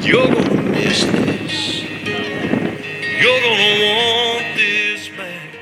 You're gonna miss this. You're gonna want this back.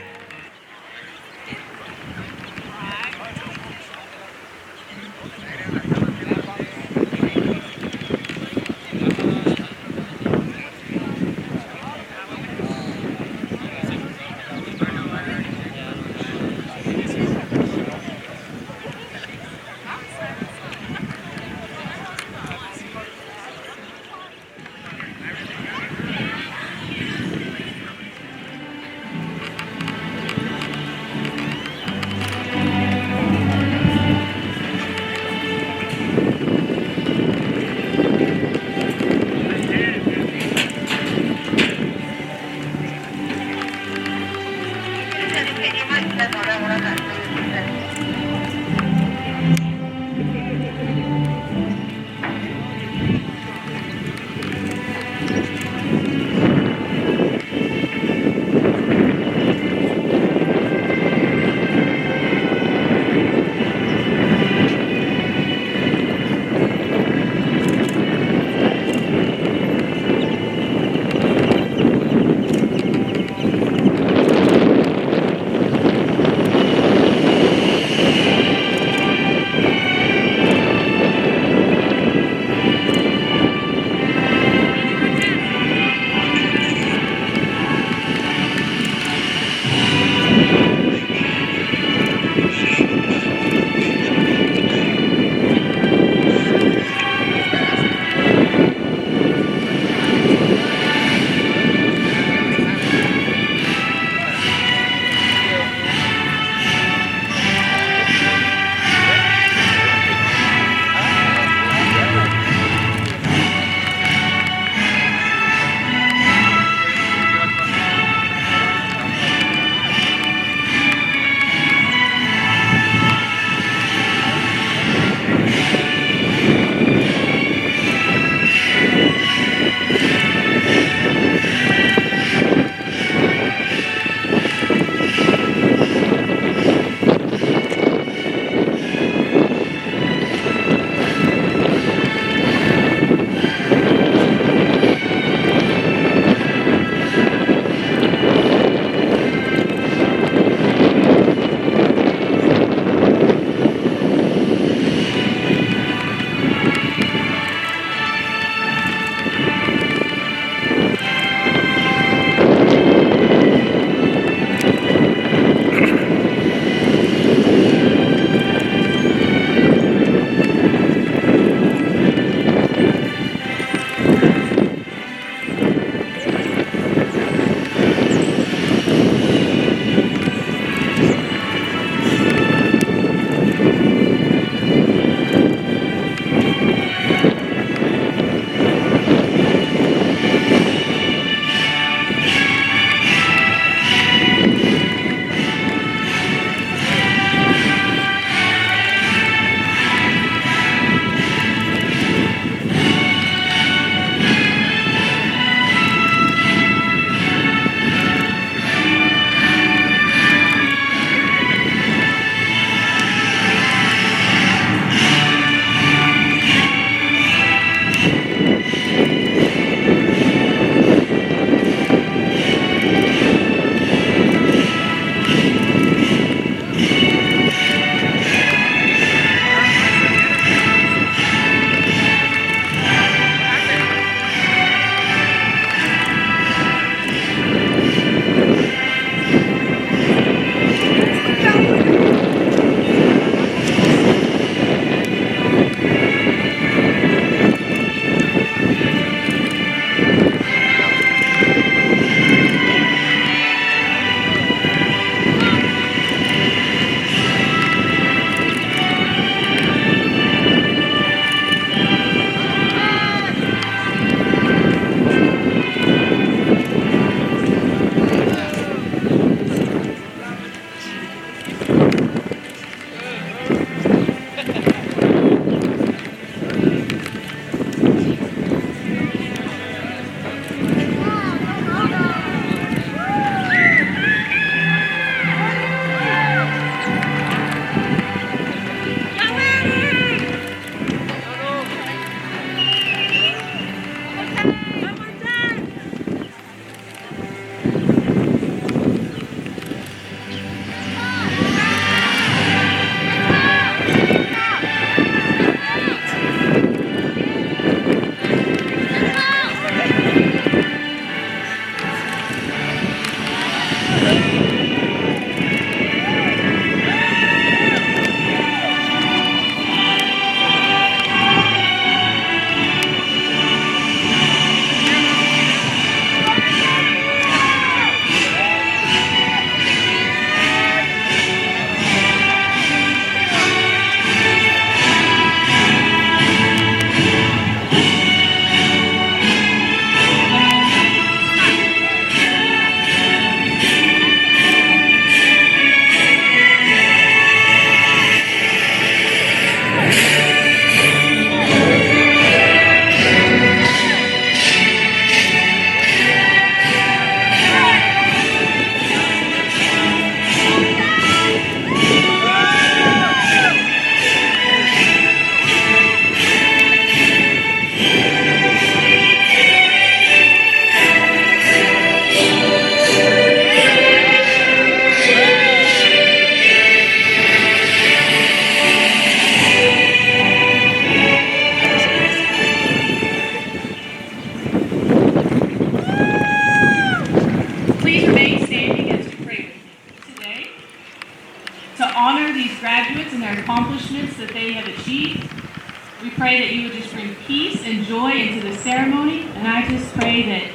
We pray that you would just bring peace and joy into the ceremony, and I just pray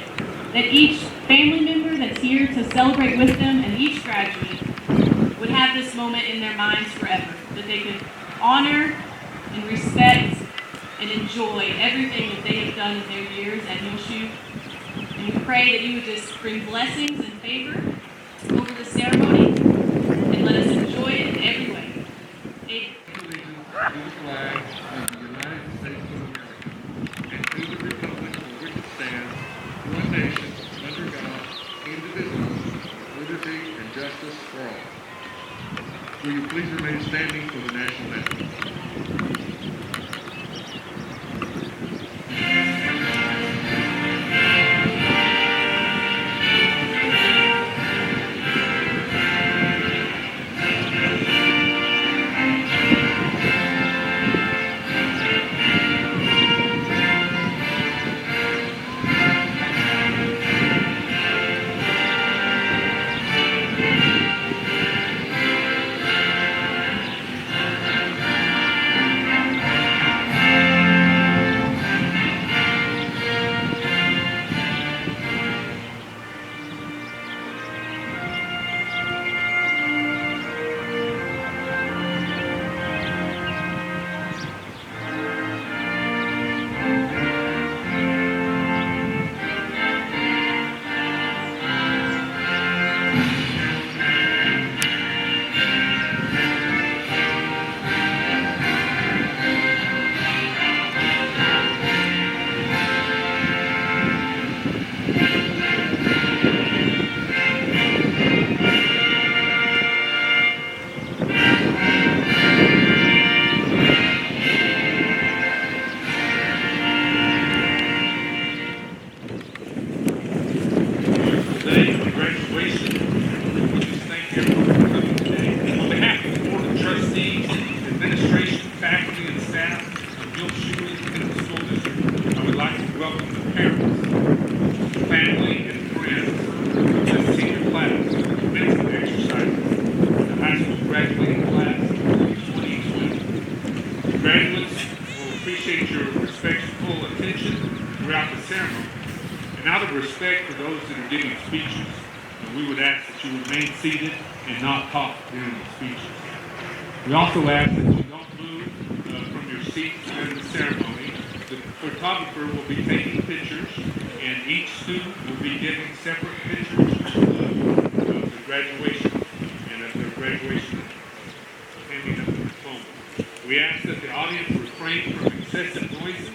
that each family member that's here to celebrate with them and each graduate would have this moment in their minds forever, that they could honor and respect and enjoy everything that they have done in their years at Muleshoe. And we pray that you would just bring blessings and favor over the ceremony and let us enjoy it in every way. Amen. To the flag of the United States of America and to the republic for which it stands, one nation, under God, indivisible, with liberty and justice for all. Will you please remain standing for the national anthem? Seated and not talk during the speeches. We also ask that you don't move from your seats during the ceremony. The photographer will be taking pictures, and each student will be giving separate pictures of the graduation and of their graduation handing up the diploma. We ask that the audience refrain from excessive noises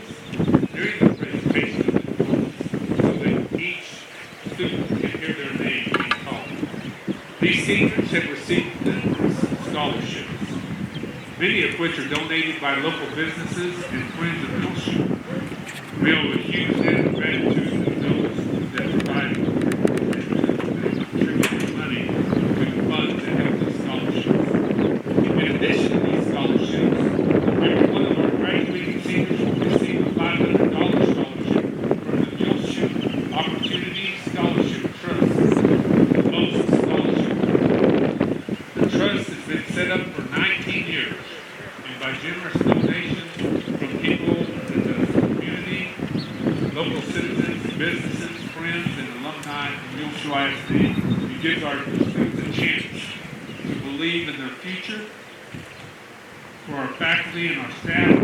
during the presentation of the diplomas so that each student can hear their name being called. These seniors have received numerous scholarships, many of which are donated by local businesses and friends of Muleshoe. We owe a huge debt of gratitude to those that provide contributed money to the funds that help these scholarships. In addition to these scholarships, every one of our graduating seniors will receive a $500 scholarship from the Muleshoe Opportunity Scholarship Trust. Trust has been set up for 19 years, and by generous donations from people in the community, local citizens, businesses, friends, and alumni of Muleshoe ISD, it gives our students a chance to believe in their future. For our faculty and our staff,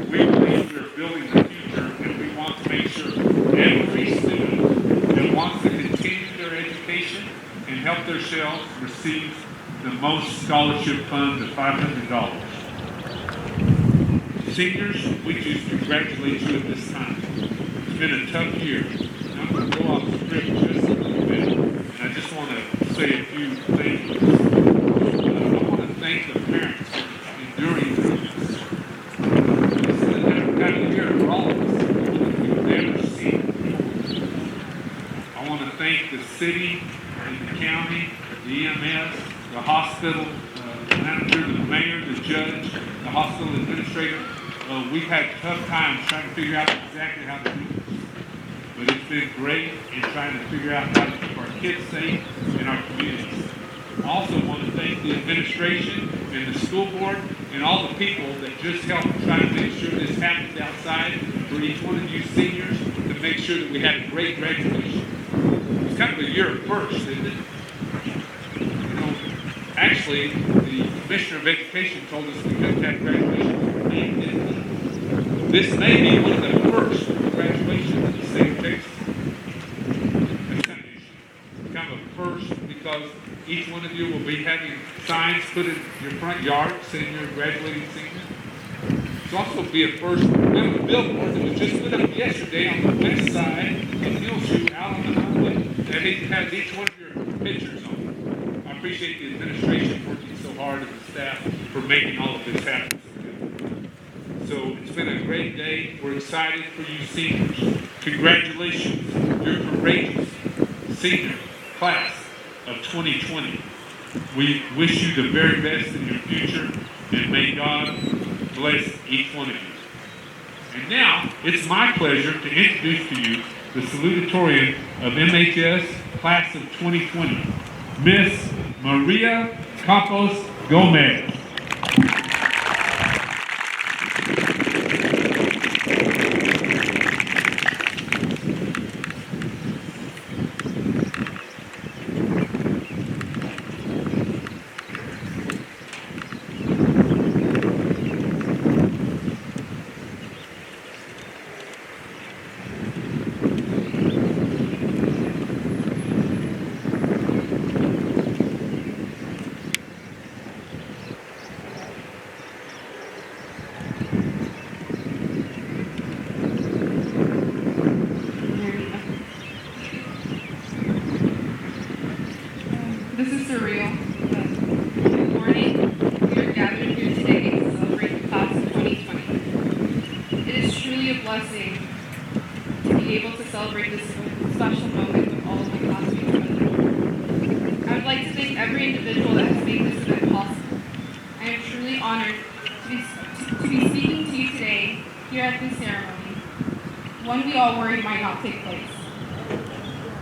we believe we are building the future, and we want to make sure every student that wants to continue their education and help themselves receive the most scholarship funds of $500. Seniors, we just congratulate you at this time. It's been a tough year. I'm going to go off script just a little bit, and I just want to say a few things. I want to thank the parents for enduring through this. This is a different kind of year for all of us. We've never seen it. I want to thank the city, the county, the EMS, the hospital, the manager, the mayor, the judge, the hospital administrator. We've had tough times trying to figure out exactly how to do this. But it's been great in trying to figure out how to keep our kids safe in our communities. Also want to thank the administration and the school board and all the people that just helped try to make sure this happened outside for each one of you seniors to make sure that we had a great graduation. It's kind of a year of first, isn't it? You know, actually, the Commissioner of Education told us we couldn't have graduation for May 15th. This may be one of the first graduations in the state of Texas. That's kind of interesting. It's kind of a first because each one of you will be having signs put in your front yard saying you're a graduating senior. It's also be a first. We have a billboard that was just put up yesterday on the west side of Muleshoe out on the highway. And it has each one of your pictures on it. I appreciate the administration working so hard and the staff for making all of this happen. So it's been a great day. We're excited for you seniors. Congratulations. You're courageous senior class of 2020. We wish you the very best in your future, and may God bless each one of you. And now, it's my pleasure to introduce to you the Salutatorian of MHS Class of 2020, Miss Maria Campos-Gomez. This is surreal. Good morning. We are gathered here today to celebrate the class of 2020. It is truly a blessing to be able to celebrate this special moment with all of my classmates together. I would like to thank every individual that has made this event possible. I am truly honored to be speaking to you today here at this ceremony, one we all worried might not take place.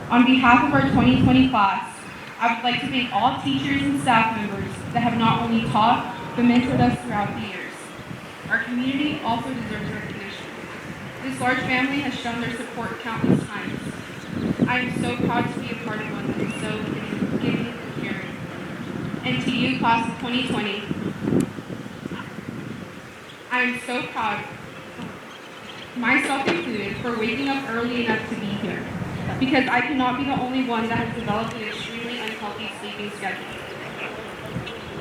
On behalf of our 2020 class, I would like to thank all teachers and staff members that have not only taught, but mentored us throughout the years. Our community also deserves recognition. This large family has shown their support countless times. I am so proud to be a part of one that is so giving and caring. And to you, class of 2020, I am so proud, myself included, for waking up early enough to be here, because I cannot be the only one that has developed an extremely unhealthy sleeping schedule.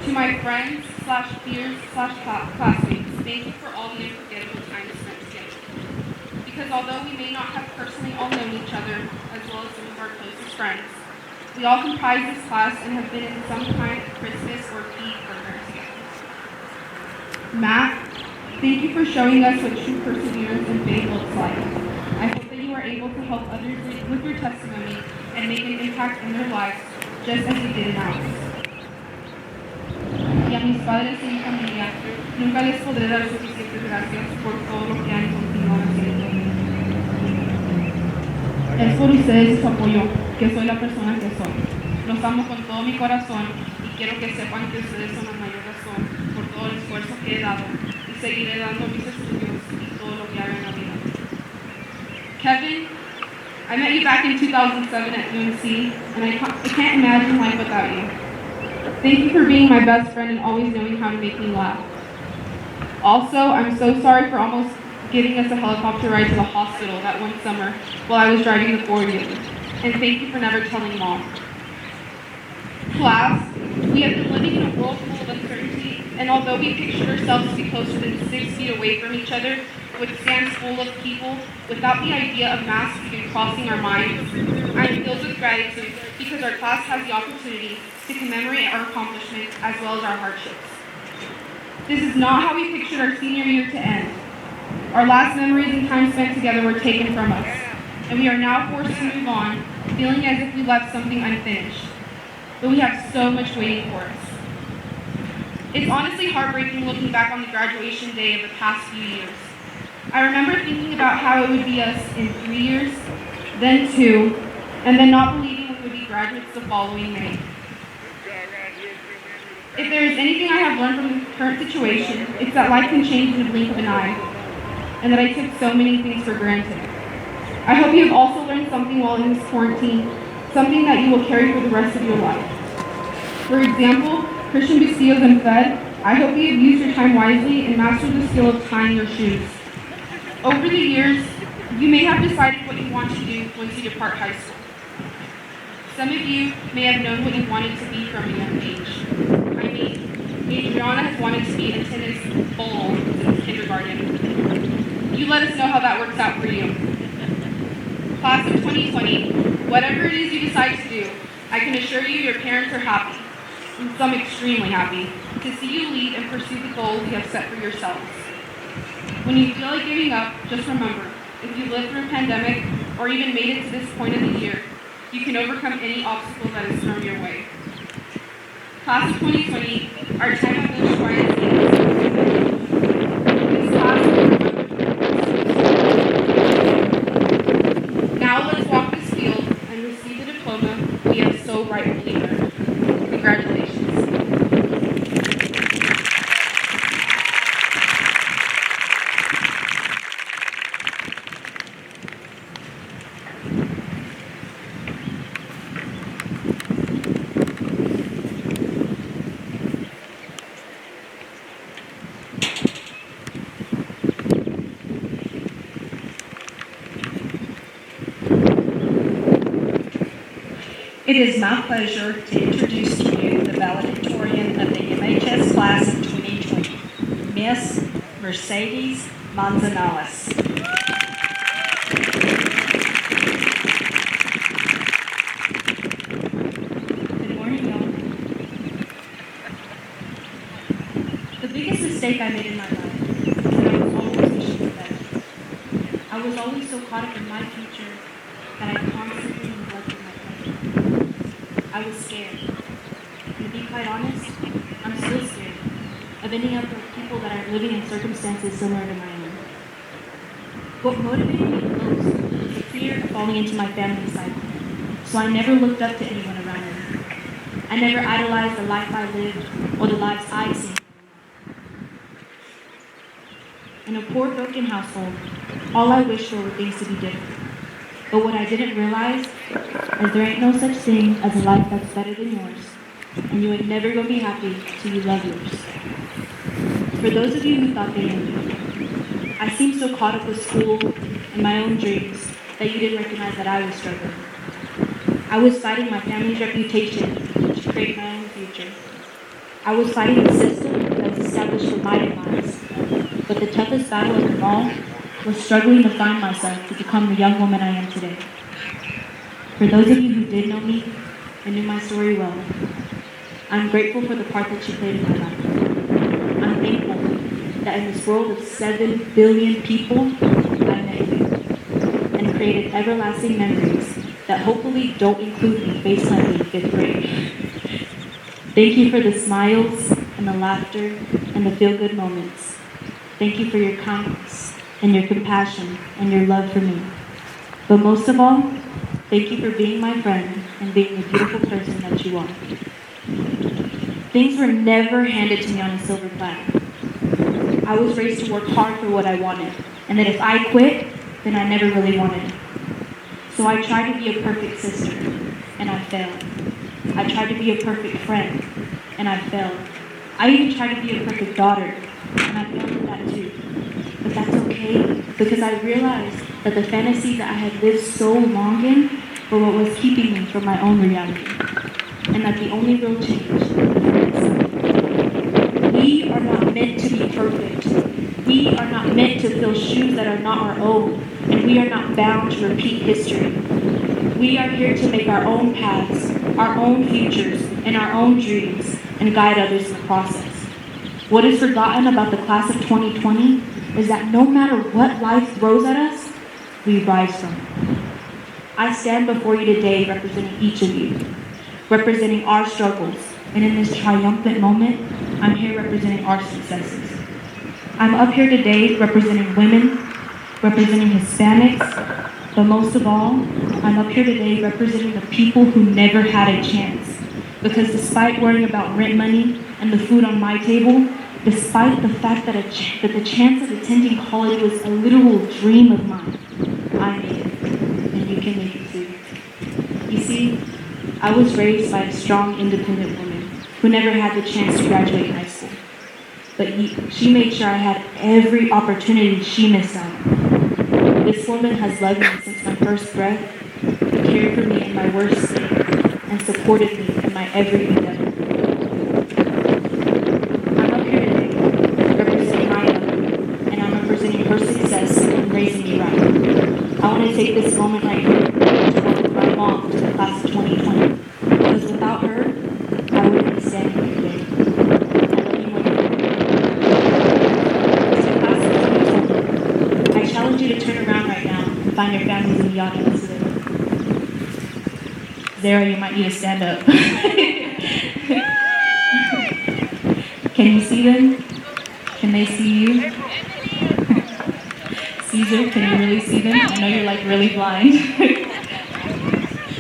To my friends / peers / classmates, thank you for all the unforgettable time spent together. Because although we may not have personally all known each other, as well as some of our closest friends, we all comprise this class and have been in some kind of Christmas or PE program together. Matt, thank you for showing us what true perseverance and faith looks like. I hope that you are able to help others with your testimony and make an impact in their lives, just as you did in ours. Y a mis padres y mi familia, nunca les podré dar suficientes gracias por todo lo que han continuado haciendo. Es por ustedes y su apoyo que soy la persona que soy. Los amo con todo mi corazón y quiero que sepan que ustedes son la mayor razón por todo el esfuerzo que he dado y seguiré dando mis estudios y todo lo que haga en la vida. Kevin, I met you back in 2007 at UNC, and I can't imagine life without you. Thank you for being my best friend and always knowing how to make me laugh. Also, I'm so sorry for almost giving us a helicopter ride to the hospital that one summer while I was driving the four-wheeler. And thank you for never telling Mom. Class, we have been living in a world full of uncertainty, and although we pictured ourselves to be closer than 6 feet away from each other, with stands full of people, without the idea of masks even crossing our minds, I am filled with gratitude because our class has the opportunity to commemorate our accomplishments as well as our hardships. This is not how we pictured our senior year to end. Our last memories and time spent together were taken from us, and we are now forced to move on, feeling as if we left something unfinished. But we have so much waiting for us. It's honestly heartbreaking looking back on the graduation day of the past few years. I remember thinking about how it would be us in 3 years, then 2, and then not believing we would be graduates the following May. If there is anything I have learned from the current situation, it's that life can change in the blink of an eye, and that I took so many things for granted. I hope you have also learned something while in this quarantine, something that you will carry for the rest of your life. For example, Christian Bastillo's and Fed, I hope you have used your time wisely and mastered the skill of tying your shoes. Over the years, you may have decided what you want to do once you depart high school. Some of you may have known what you wanted to be from a young age. I mean, Adriana has wanted to be a tennis bull since kindergarten. You let us know how that works out for you. Class of 2020, whatever it is you decide to do, I can assure you your parents are happy, and some extremely happy, to see you lead and pursue the goals you have set for yourselves. When you feel like giving up, just remember, if you lived through a pandemic or even made it to this point of the year, you can overcome any obstacle that is thrown your way. Class of 2020, our time at Muleshoe is this class will remember. Now let's walk this field and receive the diploma we have so rightfully earned. Congratulations. It is my pleasure to introduce to you the valedictorian of the MHS Class of 2020, Miss Mercedes Manzanales. Good morning, y'all. The biggest mistake I made in my life is that I was always wishing for better. I was always so caught up in my future that I constantly neglected my present. I was scared. And to be quite honest, I'm still scared of ending up with people that are living in circumstances similar to my own. What motivated me the most was the fear of falling into my family cycle, so I never looked up to anyone around me. I never idolized the life I lived or the lives I'd seen. In a poor, broken household, all I wished for were things to be different. But what I didn't realize is there ain't no such thing as a life that's better than yours, and you ain't never gonna be happy till you love yours. For those of you who thought they knew me, I seemed so caught up with school and my own dreams that you didn't recognize that I was struggling. I was fighting my family's reputation to create my own future. I was fighting the system that was established for my demise. But the toughest battle of them all was struggling to find myself to become the young woman I am today. For those of you who did know me and knew my story well, I'm grateful for the part that you played in my life. I'm thankful that in this world of 7 billion people, I met you and created everlasting memories that hopefully don't include me face planting in 5th grade. Thank you for the smiles and the laughter and the feel-good moments. Thank you for your kindness and your compassion and your love for me. But most of all, thank you for being my friend and being the beautiful person that you are. Things were never handed to me on a silver platter. I was raised to work hard for what I wanted, and that if I quit, then I never really wanted it. So I tried to be a perfect sister, and I failed. I tried to be a perfect friend, and I failed. I even tried to be a perfect daughter, and I failed at that too. But that's okay, because I realized that the fantasy that I had lived so long in were what was keeping me from my own reality, and that the only real change was inside. We are not meant to be perfect. We are not meant to fill shoes that are not our own, and we are not bound to repeat history. We are here to make our own paths, our own futures, and our own dreams, and guide others in the process. What is forgotten about the class of 2020 is that no matter what life throws at us, we rise from it. I stand before you today representing each of you, representing our struggles, and in this triumphant moment, I'm here representing our successes. I'm up here today representing women, representing Hispanics, but most of all, I'm up here today representing the people who never had a chance, Because despite worrying about rent money and the food on my table, despite the fact that the chance of attending college was a literal dream of mine, I made it, and you can make it too. You see, I was raised by a strong, independent woman who never had the chance to graduate high school. But she made sure I had every opportunity she missed out on. This woman has loved me since my first breath, cared for me in my worst state, and supported me in my every endeavor. I'm up here today representing my mother, and I'm representing her success in raising me right. I want to take this moment right here to welcome my mom to the class of 2020, because without her, I wouldn't be standing here today. I challenge you to turn around right now and find your families in the audience today. Zara, you might need to stand up. Can you see them? Can they see you? Caesar, can you really see them? I know you're like really blind.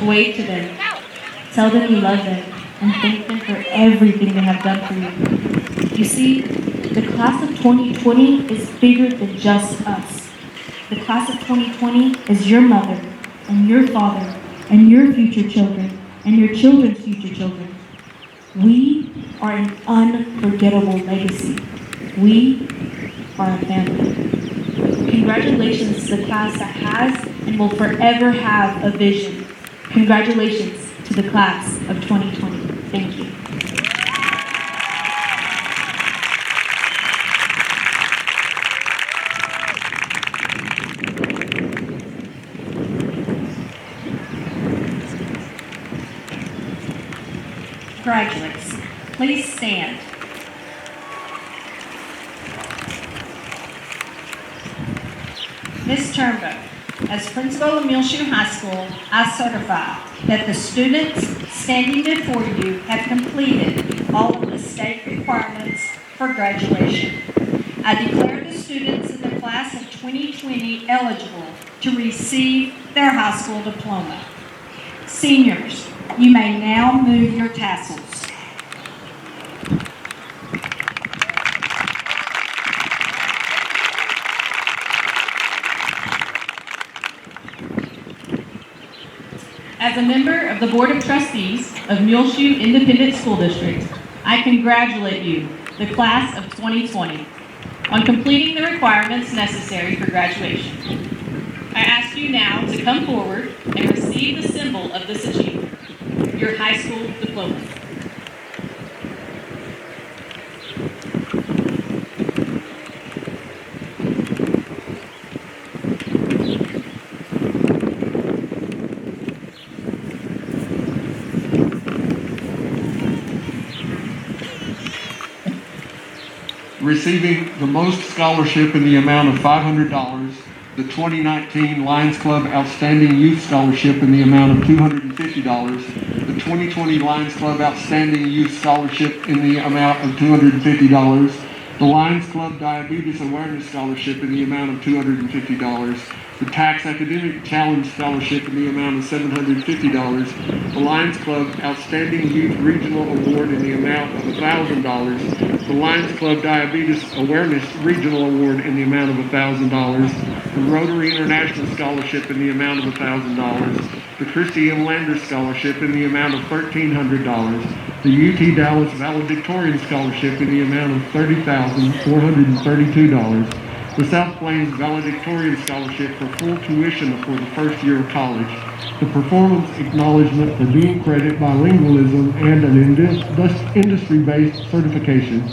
Wave to them. Tell them you love them and thank them for everything they have done for you. You see, the class of 2020 is bigger than just us. The class of 2020 is your mother and your father and your future children and your children's future children. We are an unforgettable legacy. We are a family. Congratulations to the class that has and will forever have a vision. Congratulations to the class of 2020. Thank you. Graduates, please stand. Ms. Turnbow, as principal of Muleshoe High School, I certify that the students standing before you have completed all of the state requirements for graduation. I declare the students in the class of 2020 eligible to receive their high school diploma. Seniors, you may now move your tassels. As a member of the Board of Trustees of Muleshoe Independent School District, I congratulate you, the class of 2020, on completing the requirements necessary for graduation. I ask you now to come forward and receive the symbol of this achievement, your high school diploma. Receiving the most scholarship in the amount of $500, the 2019 Lions Club Outstanding Youth Scholarship in the amount of $250, the 2020 Lions Club Outstanding Youth Scholarship in the amount of $250, the Lions Club Diabetes Awareness Scholarship in the amount of $250, the Tax Academic Challenge Scholarship in the amount of $750, the Lions Club Outstanding Youth Regional Award in the amount of $1,000, the Lions Club Diabetes Awareness Regional Award in the amount of $1,000, the Rotary International Scholarship in the amount of $1,000, the Christy M. Landers Scholarship in the amount of $1,300, the UT Dallas Valedictorian Scholarship in the amount of $30,432, the South Plains Valedictorian Scholarship for full tuition for the first year of college, the Performance Acknowledgement for Dual Credit Bilingualism and an industry-based certification.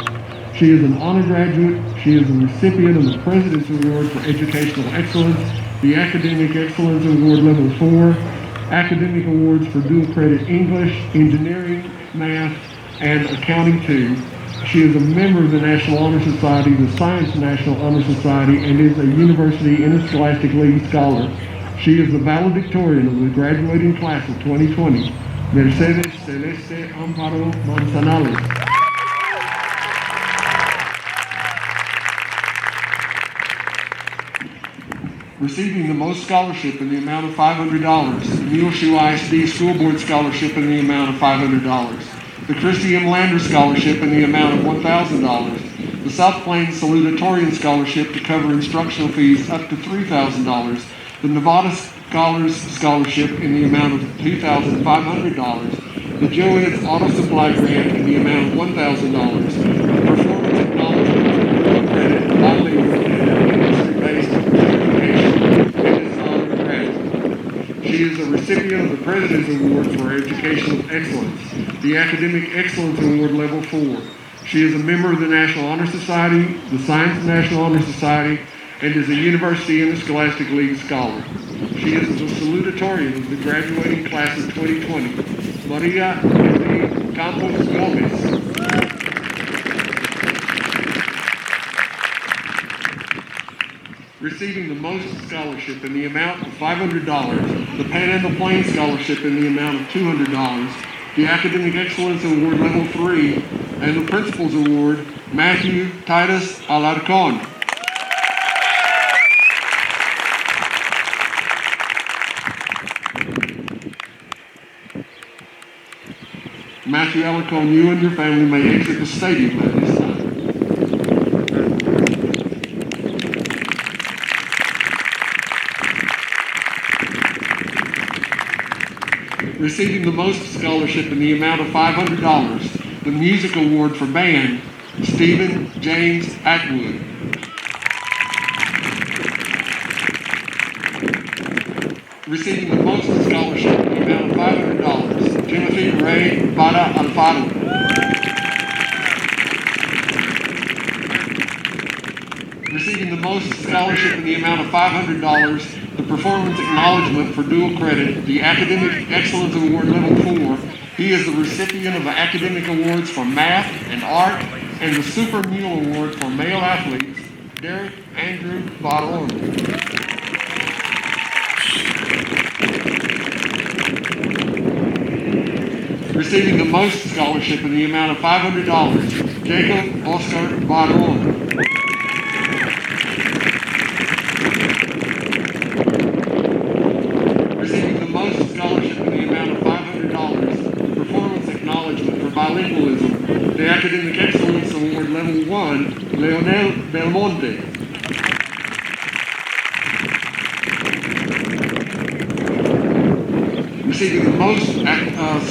She is an honor graduate. She is a recipient of the President's Award for Educational Excellence, the Academic Excellence Award Level 4, Academic Awards for Dual Credit English, Engineering, Math, and Accounting 2. She is a member of the National Honor Society, the Science National Honor Society, and is a University Interscholastic League Scholar. She is the valedictorian of the graduating class of 2020, Mercedes Celeste Amparo Manzanales. Receiving the most scholarship in the amount of $500, the Muleshoe ISD School Board Scholarship in the amount of $500. the Christy M. Lander Scholarship in the amount of $1,000, the South Plains Salutatorian Scholarship to cover instructional fees up to $3,000, the Nevada Scholars Scholarship in the amount of $2,500, the Joanne's Auto Supply Grant in the amount of $1,000, performance acknowledgement credit, bilingual, and industry-based certification, and is an honored graduate. She is a recipient of the President's Award for Educational Excellence, the Academic Excellence Award Level 4. She is a member of the National Honor Society, the Science National Honor Society, and is a University Interscholastic League Scholar. She is the Salutatorian of the graduating class of 2020, Maria Campos-Gomez. Receiving the most scholarship in the amount of $500, the Panhandle Plains Scholarship in the amount of $200, the Academic Excellence Award Level 3, and the Principal's Award, Matthew Titus Alarcon. Matthew Alarcon, you and your family may exit the stadium at this time. Receiving the most scholarship in the amount of $500, the Music Award for Band, Stephen James Atwood. Receiving the most scholarship in the amount of $500, Timothy Ray Bada Alfaro. Receiving the most scholarship in the amount of $500, the Performance Acknowledgement for Dual Credit, the Academic Excellence Award Level 4. He is the recipient of the Academic Awards for Math and Art and the Super Mule Award for Male Athletes, Derek Andrew Baron. Receiving the most scholarship in the amount of $500, Jacob Oscar Baron. Receiving the most scholarship in the amount of $500, the Performance Acknowledgement for Bilingualism, the Academic Excellence Award Level 1, Leonel Belmonte. Receiving the most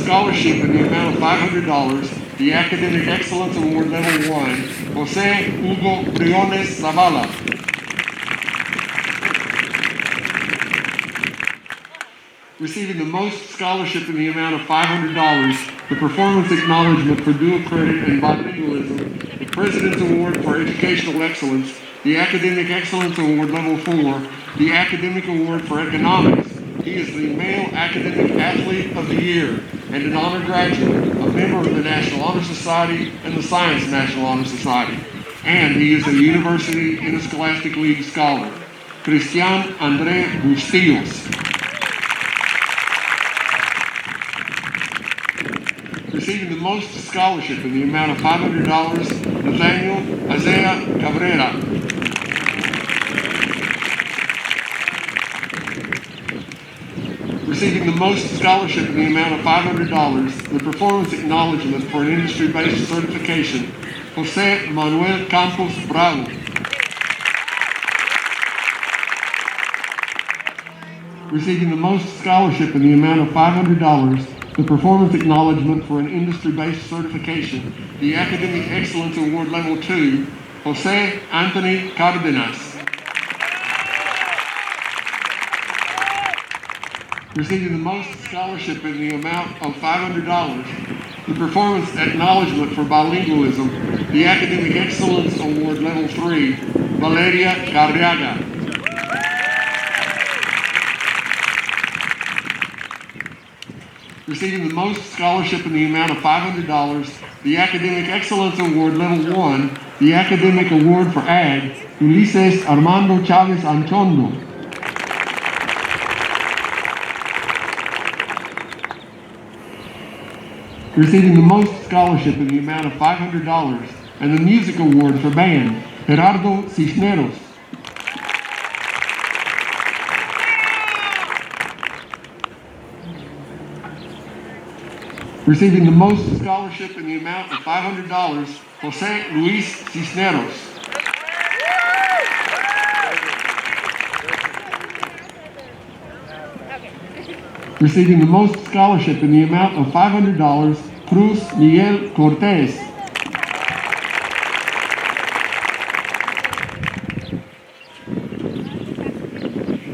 scholarship in the amount of $500, the Academic Excellence Award Level 1, Jose Hugo Briones Zavala. Receiving the most scholarship in the amount of $500, the Performance Acknowledgement for Dual Credit and Bilingualism, the President's Award for Educational Excellence, the Academic Excellence Award Level 4, the Academic Award for Economics. He is the Male Academic Athlete of the Year and an honor graduate, a member of the National Honor Society and the Science National Honor Society. And he is a University Interscholastic League Scholar. Cristian Andre Bustillos. Receiving the most scholarship in the amount of $500, Nathaniel Isaiah Cabrera. Receiving the most scholarship in the amount of $500, the Performance Acknowledgement for an Industry-Based Certification, Jose Manuel Campos Bravo. Receiving the most scholarship in the amount of $500, the Performance Acknowledgement for an Industry-Based Certification, the Academic Excellence Award Level 2, Jose Anthony Cardenas. Receiving the most scholarship in the amount of $500, the Performance Acknowledgement for Bilingualism, the Academic Excellence Award Level 3, Valeria Carriaga. Receiving the most scholarship in the amount of $500, the Academic Excellence Award Level 1, the Academic Award for Ag, Ulises Armando Chavez Anchondo. Receiving the most scholarship in the amount of $500, and the Music Award for Band, Gerardo Cisneros. Receiving the most scholarship in the amount of $500, Jose Luis Cisneros. Receiving the most scholarship in the amount of $500, Cruz Miguel Cortez.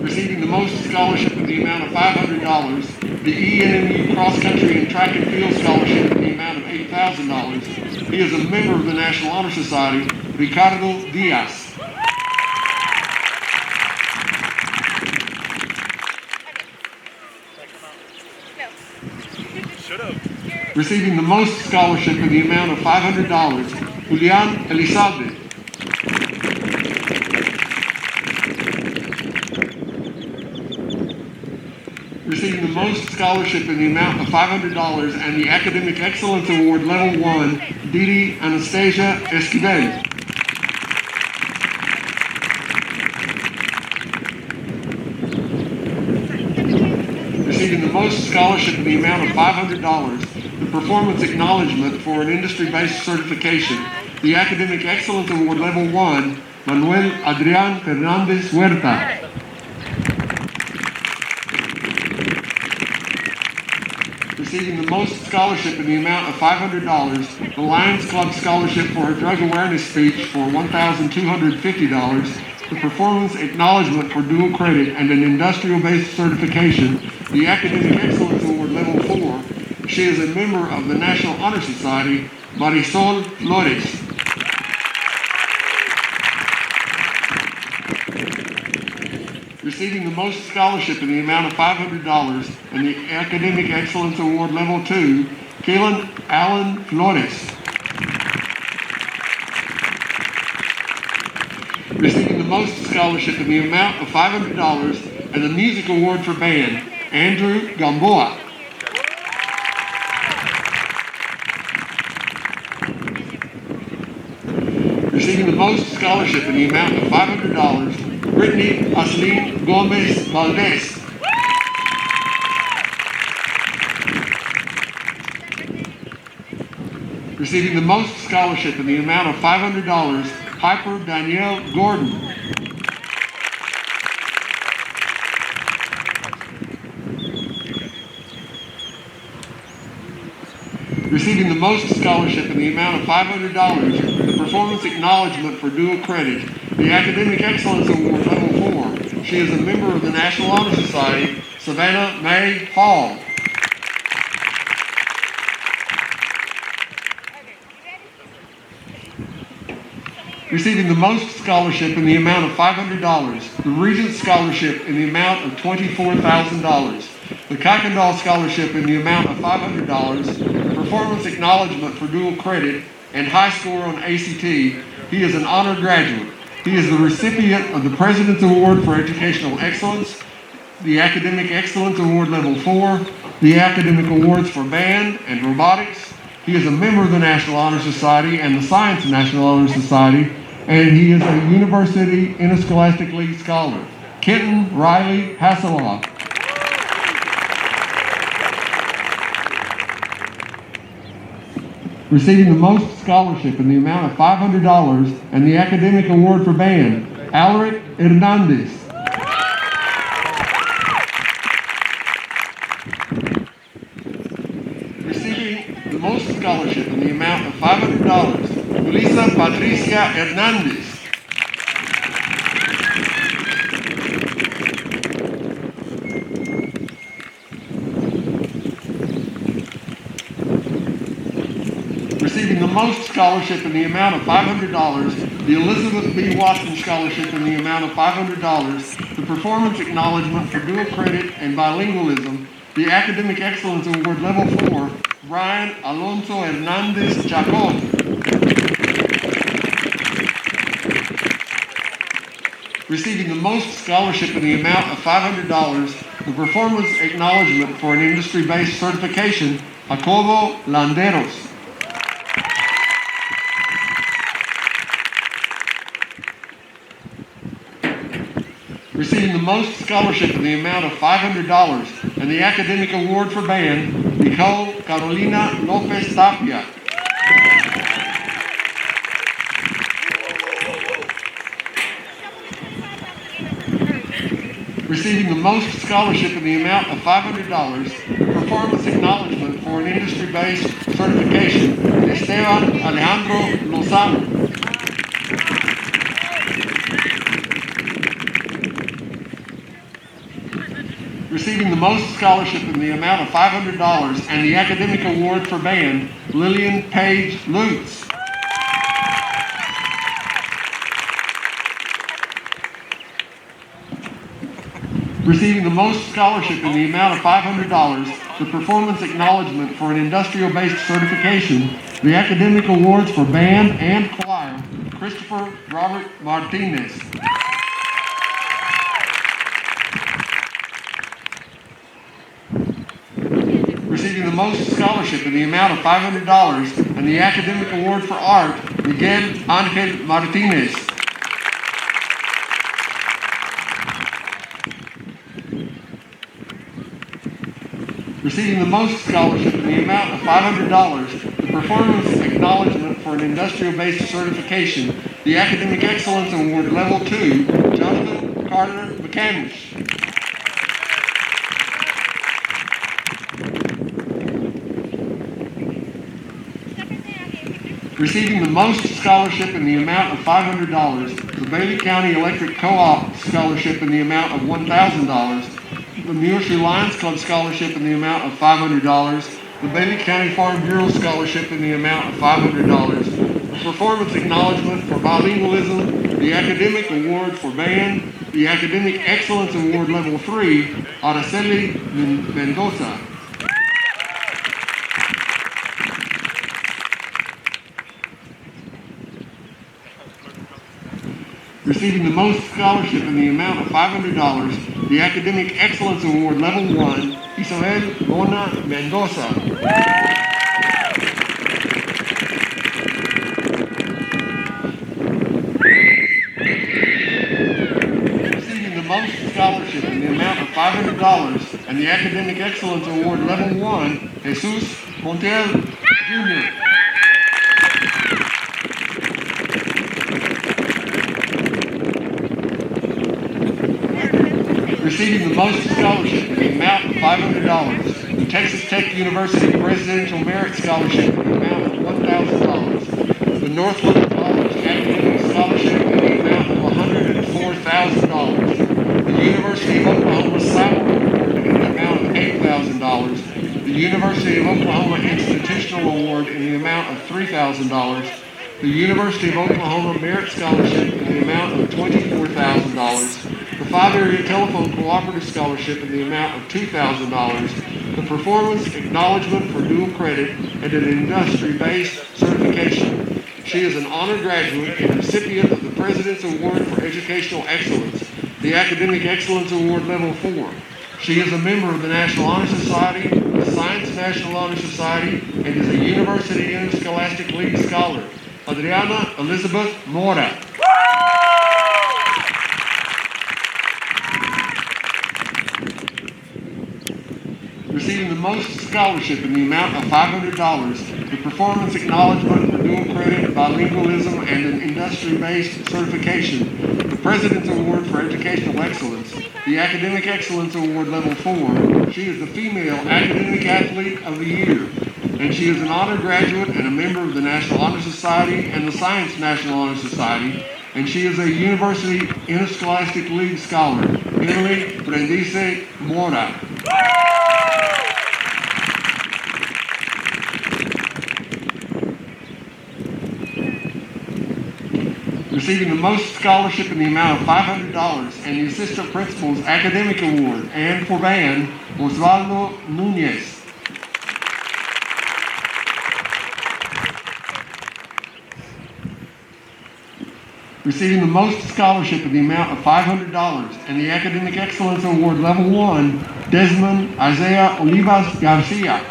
Receiving the most scholarship in the amount of $500, the ENMU Cross Country and Track and Field Scholarship in the amount of $8,000. He is a member of the National Honor Society, Ricardo Diaz. Receiving the most scholarship in the amount of $500, Julian Elizalde. Receiving the most scholarship in the amount of $500 and the Academic Excellence Award Level 1, Didi Anastasia Esquivel. Receiving the most scholarship in the amount of $500, the Performance Acknowledgement for an Industry-Based Certification, the Academic Excellence Award Level 1, Manuel Adrián Fernández Huerta. Receiving the most scholarship in the amount of $500, the Lions Club Scholarship for a Drug Awareness Speech for $1,250, the Performance Acknowledgement for Dual Credit and an Industrial-Based Certification, the Academic Excellence Award Level 4. She is a member of the National Honor Society, Marisol Flores. Receiving the most scholarship in the amount of $500 and the Academic Excellence Award Level 2, Kaylin Allen Flores. Receiving the most scholarship in the amount of $500 and the Music Award for Band, Andrew Gamboa. Receiving the most scholarship in the amount of $500, Brittany Aslin Gomez Valdez. Receiving the most scholarship in the amount of $500, Piper Danielle Gordon. Receiving the most scholarship in the amount of $500, the Performance Acknowledgement for Dual Credit, the Academic Excellence Award Level 4. She is a member of the National Honor Society, Savannah Mae Hall. Receiving the most scholarship in the amount of $500, the Regent Scholarship in the amount of $24,000, the Kuykendall Scholarship in the amount of $500, Performance Acknowledgement for Dual Credit, and High Score on ACT. He is an honor graduate. He is the recipient of the President's Award for Educational Excellence, the Academic Excellence Award Level 4, the Academic Awards for Band and Robotics. He is a member of the National Honor Society and the Science National Honor Society, and he is a University Interscholastic League Scholar. Kenton Riley Hasselhoff. Receiving the most scholarship in the amount of $500 and the Academic Award for Band, Alaric Hernandez. Receiving the most scholarship in the amount of $500, Melissa Patricia Hernandez. Receiving the most scholarship in the amount of $500, the Elizabeth B. Watson Scholarship in the amount of $500, the Performance Acknowledgement for Dual Credit and Bilingualism, the Academic Excellence Award Level 4, Brian Alonso Hernandez Chacon. Receiving the most scholarship in the amount of $500, the Performance Acknowledgement for an Industry-Based Certification, Jacobo Landeros. Receiving the most scholarship in the amount of $500 and the Academic Award for Band, Nicole Carolina Lopez Tapia. Receiving the most scholarship in the amount of $500, performance acknowledgement for an industry-based certification, Esteban Alejandro Lozano. Receiving the most scholarship in the amount of $500 and the academic award for band, Lillian Page Lutz. Receiving the most scholarship in the amount of $500, the performance acknowledgement for an industrial-based certification, the academic awards for band and choir, Christopher Robert Martinez. Receiving the most scholarship in the amount of $500 and the academic award for art, Miguel Ángel Martinez. Receiving the most scholarship in the amount of $500, the performance acknowledgement for an industrial-based certification, the Academic Excellence Award Level 2, Jonathan Carter McCamish. Receiving the most scholarship in the amount of $500, the Bailey County Electric Co-op scholarship in the amount of $1,000, the Muleshoe Lions Club scholarship in the amount of $500, the Bailey County Farm Bureau scholarship in the amount of $500, the performance acknowledgement for bilingualism, the academic award for band, the Academic Excellence Award Level 3, Araceli Mendoza. Receiving the most scholarship in the amount of $500, the Academic Excellence Award Level 1, Isabel Mona Mendoza. Receiving the most scholarship in the amount of $500 and the Academic Excellence Award Level 1, Jesus Montiel Jr. Receiving the most scholarship in the amount of $500, the Texas Tech University Presidential Merit Scholarship in the amount of $1,000, the Northland College Academic Scholarship in the amount of $104,000, the University of Oklahoma Salary Award in the amount of $8,000, the University of Oklahoma Institutional Award in the amount of $3,000, the University of Oklahoma Merit Scholarship in the amount of $24,000, the 5-Area Telephone Cooperative Scholarship in the amount of $2,000, the Performance Acknowledgement for Dual Credit and an Industry-Based Certification. She is an honor graduate and recipient of the President's Award for Educational Excellence, the Academic Excellence Award Level 4. She is a member of the National Honor Society, the Science National Honor Society, and is a University Interscholastic League Scholar. Adriana Elizabeth Mora. Receiving the most scholarship in the amount of $500, the Performance Acknowledgement for Dual Credit, Bilingualism, and an Industry-Based Certification, the President's Award for Educational Excellence, the Academic Excellence Award Level 4. She is the Female Academic Athlete of the Year, and she is an honor graduate and a member of the National Honor Society and the Science National Honor Society, and she is a University Interscholastic League Scholar, Emily Brendice Mora. Receiving the most scholarship in the amount of $500 and the Assistant Principal's Academic Award and for band, Osvaldo Nunez. Receiving the most scholarship in the amount of $500 and the Academic Excellence Award Level 1, Desmond Isaiah Olivas Garcia.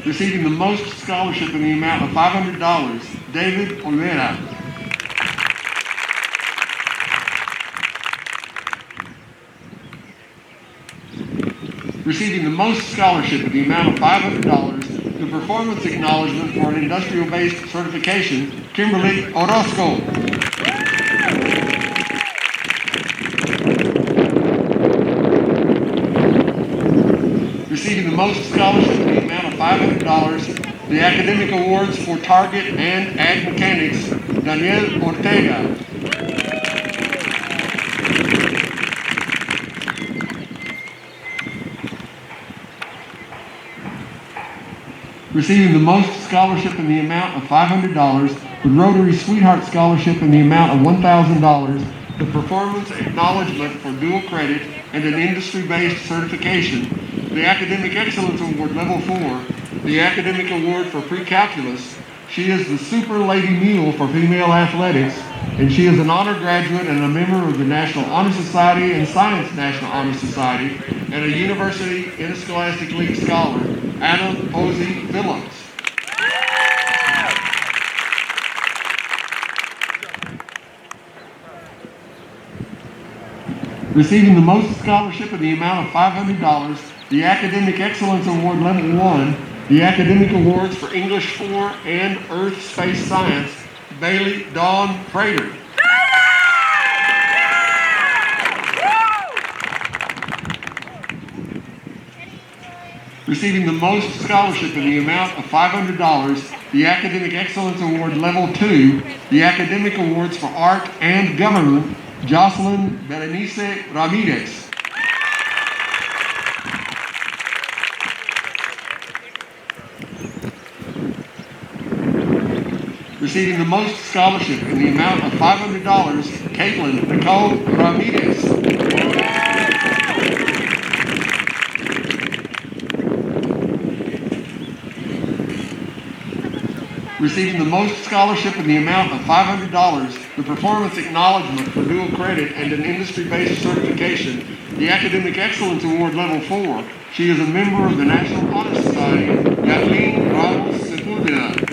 Receiving the most scholarship in the amount of $500, David Olvera. Receiving the most scholarship in the amount of $500, the performance acknowledgement for an industrial-based certification, Kimberly Orozco. Receiving the most scholarship in the amount of $500, the academic awards for Target and Ag Mechanics, Daniel Ortega. Receiving the most scholarship in the amount of $500, the Rotary Sweetheart Scholarship in the amount of $1,000, the Performance Acknowledgement for Dual Credit and an Industry-Based Certification, the Academic Excellence Award Level 4, the Academic Award for Pre-Calculus. She is the Super Lady Mule for Female Athletics, and she is an honor graduate and a member of the National Honor Society and Science National Honor Society, and a University Interscholastic League Scholar, Anna Posey Phillips. Receiving the most scholarship in the amount of $500, the Academic Excellence Award Level 1, the Academic Awards for English 4 and Earth Space Science, Bailey Dawn Prater. Receiving the most scholarship in the amount of $500, the Academic Excellence Award Level 2, the Academic Awards for Art and Government, Jocelyn Berenice Ramirez. Receiving the most scholarship in the amount of $500, Caitlin Nicole Ramirez. Receiving the most scholarship in the amount of $500, the Performance Acknowledgement for Dual Credit and an Industry-Based Certification, the Academic Excellence Award Level 4. She is a member of the National Honor Society, Kathleen Ramos Sepulveda.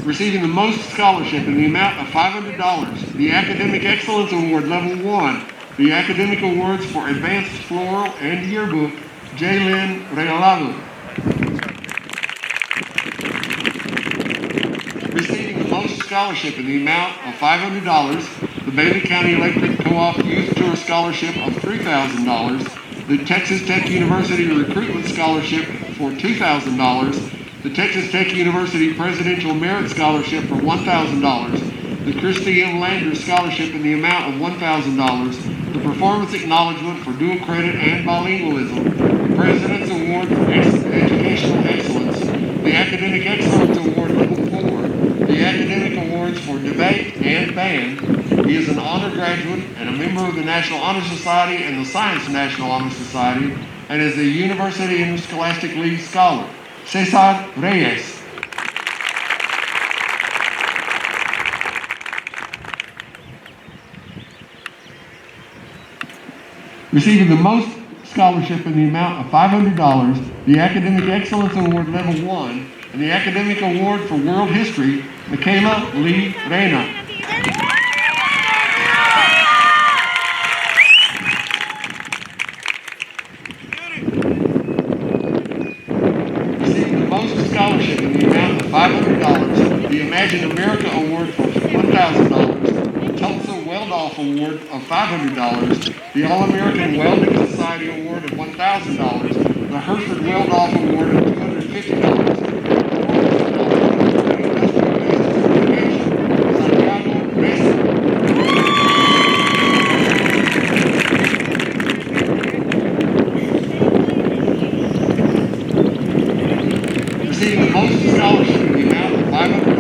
Receiving the most scholarship in the amount of $500, the Academic Excellence Award Level 1, the Academic Awards for Advanced Floral and Yearbook, Jaylyn Regalado. Receiving the most scholarship in the amount of $500, the Bailey County Electric Co-op Youth Tour Scholarship of $3,000, the Texas Tech University Recruitment Scholarship for $2,000, the Texas Tech University Presidential Merit Scholarship for $1,000, the Christy M. Landers Scholarship in the amount of $1,000, the Performance Acknowledgement for Dual Credit and Bilingualism, the President's Award for Educational Excellence, the Academic Excellence Award Level 4, the Academic Awards for Debate and Band. He is an honor graduate and a member of the National Honor Society and the Science National Honor Society, and is a University Interscholastic League Scholar. Cesar Reyes. Receiving the most scholarship in the amount of $500, the Academic Excellence Award Level 1, and the Academic Award for World History, Michaela Lee Reyna. Receiving the most scholarship in the amount of $500, the Imagine America Award for $1,000, Tulsa Weldoff Award of $500, the All-American Welding Society Award of $1,000, the Hereford Weldoff Award of $250, Receiving the most scholarship in the amount of $500,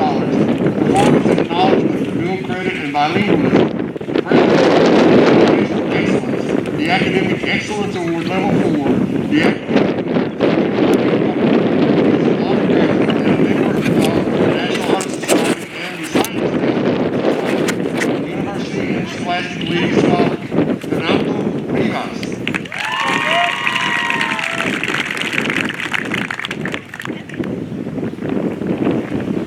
performance acknowledgement for dual credit and bilingualism, the President of Educational Excellence, the Academic Excellence Award Level 4, the Academic Honor Graduate and a member of the National Honor Society and the Science National University Interscholastic League Scholar, Fernando Rivas.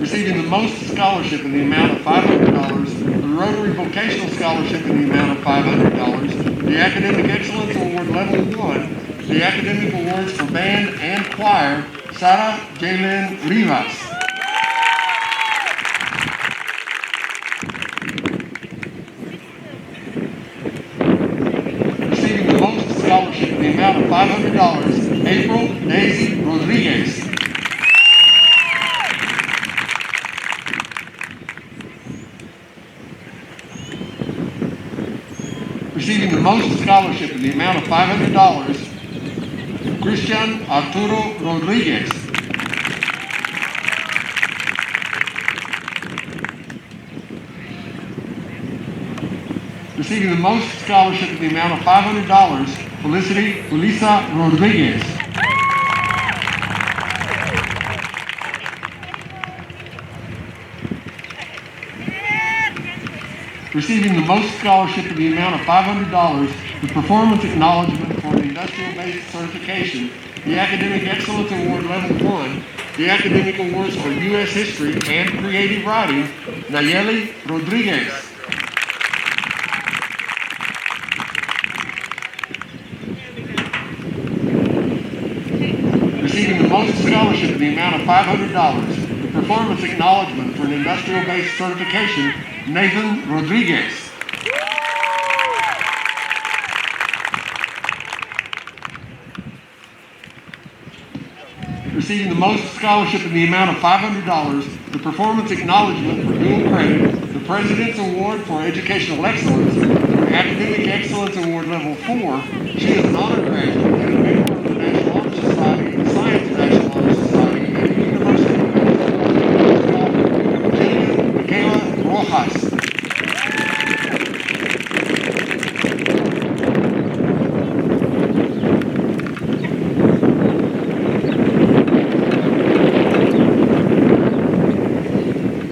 Receiving the most Scholarship in the amount of $500, the Rotary Vocational Scholarship in the amount of $500, the Academic Excellence Award Level 1, the Academic Awards for Band and Choir, Sara Jalen Rivas. Receiving the most scholarship in the amount of $500, April Daisy Rodriguez. Receiving the most scholarship in the amount of $500, Christian Arturo Rodriguez. Receiving the most scholarship in the amount of $500, Felicity Felisa Rodriguez. Receiving the most scholarship in the amount of $500, the Performance Acknowledgement for an Industrial-Based Certification, the Academic Excellence Award Level 1, the Academic Awards for U.S. History and Creative Writing, Nayeli Rodriguez. Receiving the most scholarship in the amount of $500, the Performance Acknowledgement for an Industrial-Based Certification, Nathan Rodriguez. Receiving the most scholarship in the amount of $500, the Performance Acknowledgement for Dual Credit, the President's Award for Educational Excellence, the Academic Excellence Award Level 4. She is an honor graduate and a member of the National Honor Society, the Science National Honor Society, and the University of Minnesota. Michaela Rojas.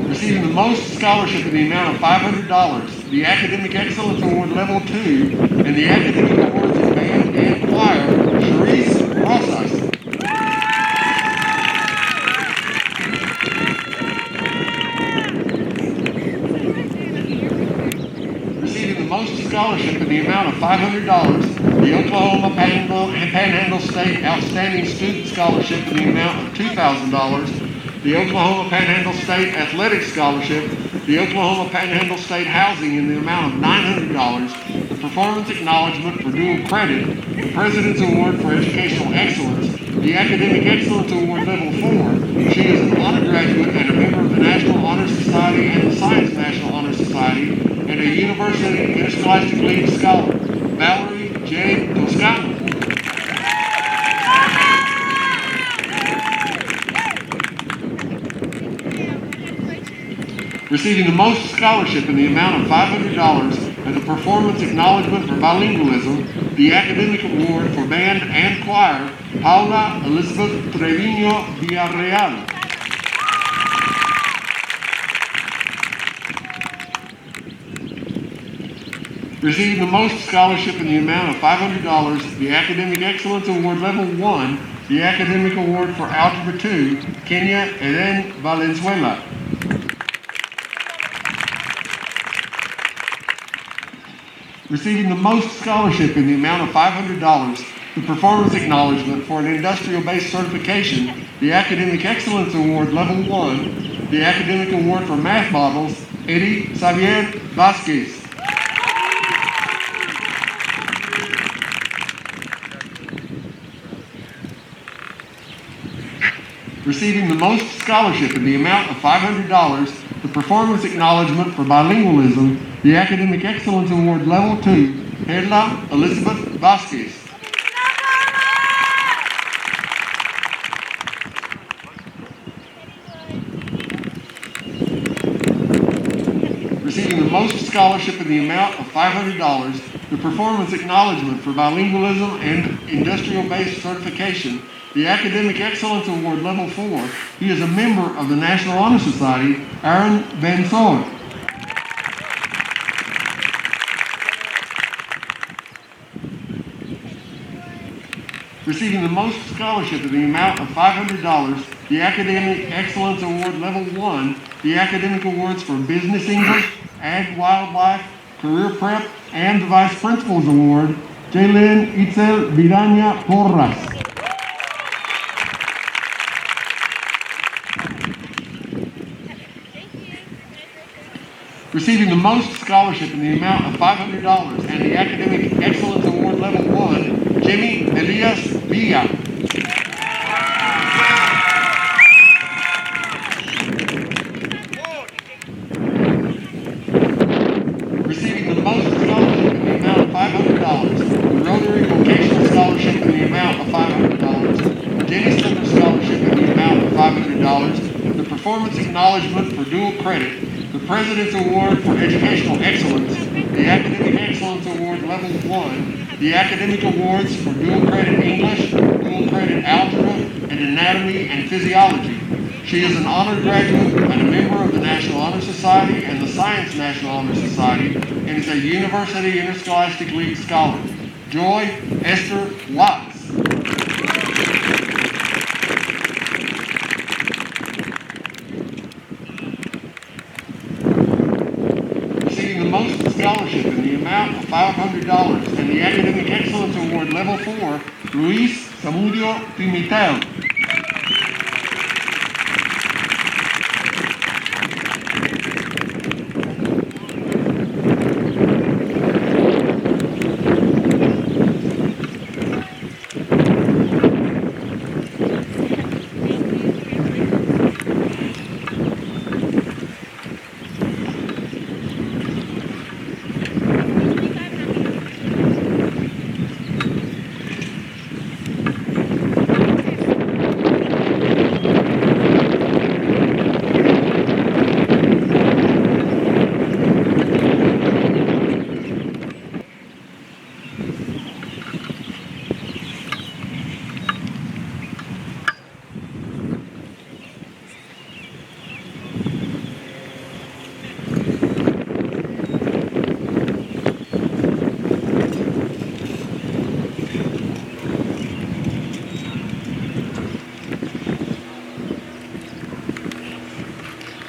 Receiving the most scholarship in the amount of $500, the Academic Excellence Award Level 2, and the Academic Awards in Band and Choir, Charisse Rosas. Receiving the most scholarship in the amount of $500, the Oklahoma Panhandle State Outstanding Student Scholarship in the amount of $2,000, the Oklahoma Panhandle State Athletic Scholarship, the Oklahoma Panhandle State Housing in the amount of $900, the Performance Acknowledgement for Dual Credit, the President's Award for Educational Excellence, the Academic Excellence Award Level 4. She is an honor graduate and a member of the National Honor Society and the Science National Honor Society, and a University Interscholastic League Scholar, Valerie J. Toscano. Receiving the most scholarship in the amount of $500 as a Performance Acknowledgement for Bilingualism, the Academic Award for Band and Choir, Paula Elizabeth Trevino Villarreal. Receiving the most scholarship in the amount of $500, the Academic Excellence Award Level 1, the Academic Award for Algebra 2, Kenya Eden Valenzuela. Receiving the most scholarship in the amount of $500, the Performance Acknowledgement for an Industrial-Based Certification, the Academic Excellence Award Level 1, the Academic Award for Math Models, Eddie Xavier Vasquez. Receiving the most scholarship in the amount of $500, the Performance Acknowledgement for Bilingualism, the Academic Excellence Award Level 2, Perla Elizabeth Vasquez. Receiving the most scholarship in the amount of $500, the Performance Acknowledgement for Bilingualism and Industrial-Based Certification, the Academic Excellence Award Level 4. He is a member of the National Honor Society, Aaron Van Soen. Receiving the most scholarship in the amount of $500, the Academic Excellence Award Level 1, the Academic Awards for Business English, Ag Wildlife, Career Prep, and the Vice Principal's Award, Jaylin Itzel Vidania Porras. Receiving the most scholarship in the amount of $500 and the Academic Excellence Award Level 1, Jimmy Elias Villa. Receiving the most scholarship in the amount of $500, the Rotary Vocational Scholarship in the amount of $500, the Jenny Slipper Scholarship in the amount of $500, the Performance Acknowledgement for Dual Credit, the President's Award for Educational Excellence, the Academic Excellence Award Level 1, the Academic Awards for Dual Credit English, Dual Credit Algebra, and Anatomy and Physiology. She is an honored graduate and a member of the National Honor Society and the Science National Honor Society, and is a University Interscholastic League Scholar. Joy Esther Watts. Receiving the most scholarship in the amount of $500 and the Academic Excellence Award Level 4, Luis Samudio Pimentel.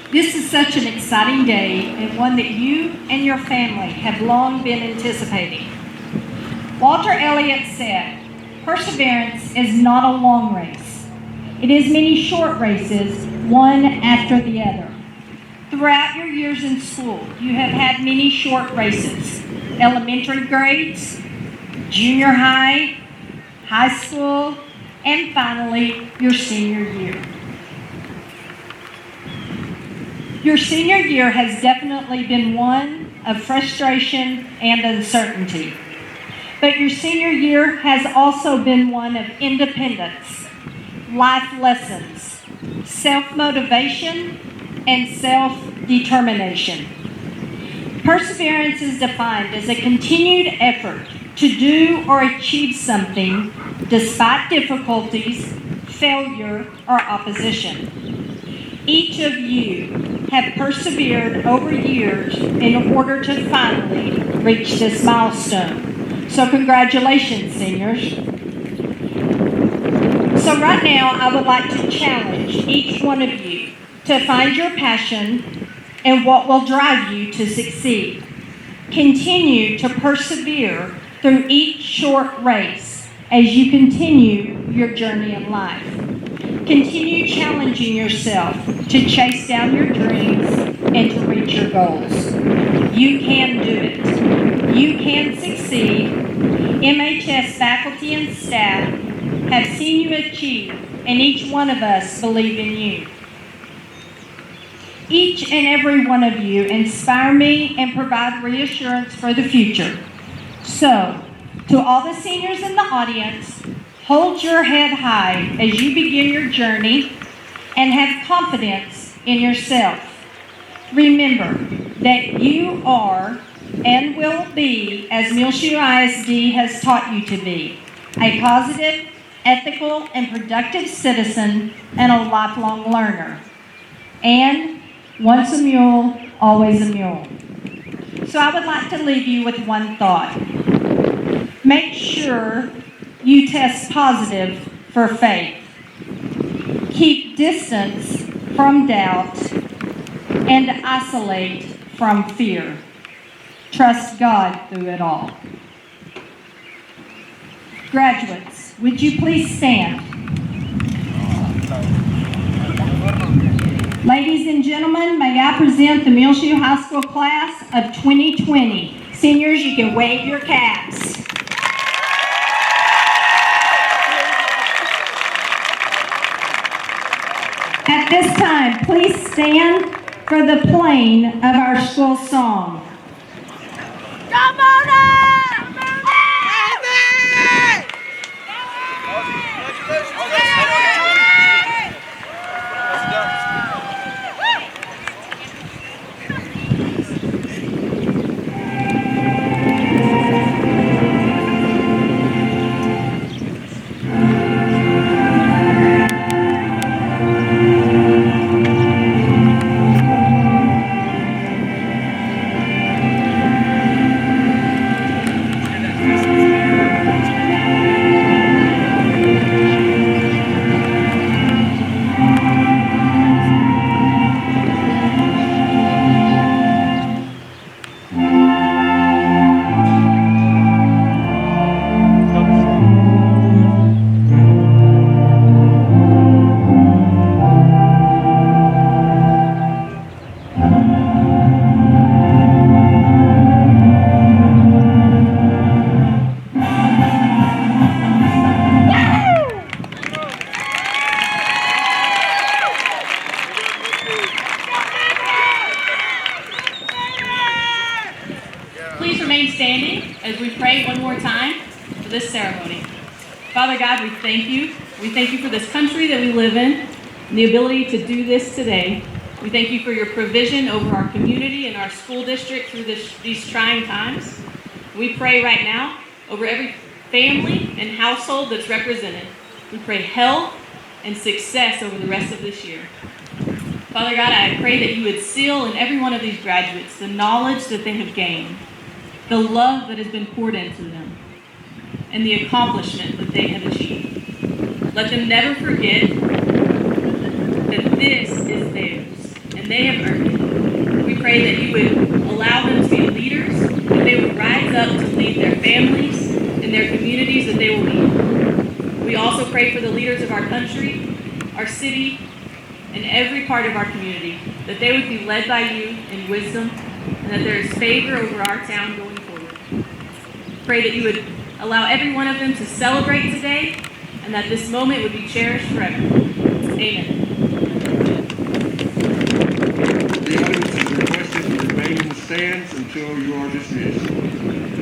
This is such an exciting day and one that you and your family have long been anticipating. Walter Elliott said, "Perseverance is not a long race. It is many short races, one after the other." Throughout your years in school, you have had many short races: elementary grades, junior high, high school, and finally, your senior year. Your senior year has definitely been one of frustration and uncertainty. But your senior year has also been one of independence, life lessons, self-motivation, and self-determination. Perseverance is defined as a continued effort to do or achieve something despite difficulties, failure, or opposition. Each of you have persevered over years in order to finally reach this milestone. So congratulations, seniors. So right now, I would like to challenge each one of you to find your passion and what will drive you to succeed. Continue to persevere through each short race as you continue your journey in life. Continue challenging yourself to chase down your dreams and to reach your goals. You can do it. You can succeed. MHS faculty and staff have seen you achieve, and each one of us believe in you. Each and every one of you inspire me and provide reassurance for the future. So, to all the seniors in the audience, hold your head high as you begin your journey and have confidence in yourself. Remember that you are and will be, as Muleshoe ISD has taught you to be, a positive, ethical, and productive citizen and a lifelong learner. And once a mule, always a mule. So I would like to leave you with one thought. Make sure you test positive for faith. Keep distance from doubt and isolate from fear. Trust God through it all. Graduates, would you please stand? Ladies and gentlemen, may I present the Muleshoe High School class of 2020. Seniors, you can wave your caps. At this time, please stand for the playing of our school song. Please remain standing as we pray one more time for this ceremony. Father God, we thank you. We thank you for this country that we live in and the ability to do this today. We thank you for your provision over our community and our school district through these trying times. We pray right now over every family and household that's represented. We pray health and success over the rest of this year. Father God, I pray that you would seal in every one of these graduates the knowledge that they have gained, the love that has been poured into them, and the accomplishment that they have achieved. Let them never forget that this is theirs, and they have earned it. We pray that you would allow them to be leaders, that they would rise up to lead their families and their communities that they will lead. We also pray for the leaders of our country, our city, and every part of our community, that they would be led by you in wisdom, and that there is favor over our town going forward. Pray that you would allow every one of them to celebrate today, and that this moment would be cherished forever. Amen. The audience is requested to remain in the stands until you are dismissed.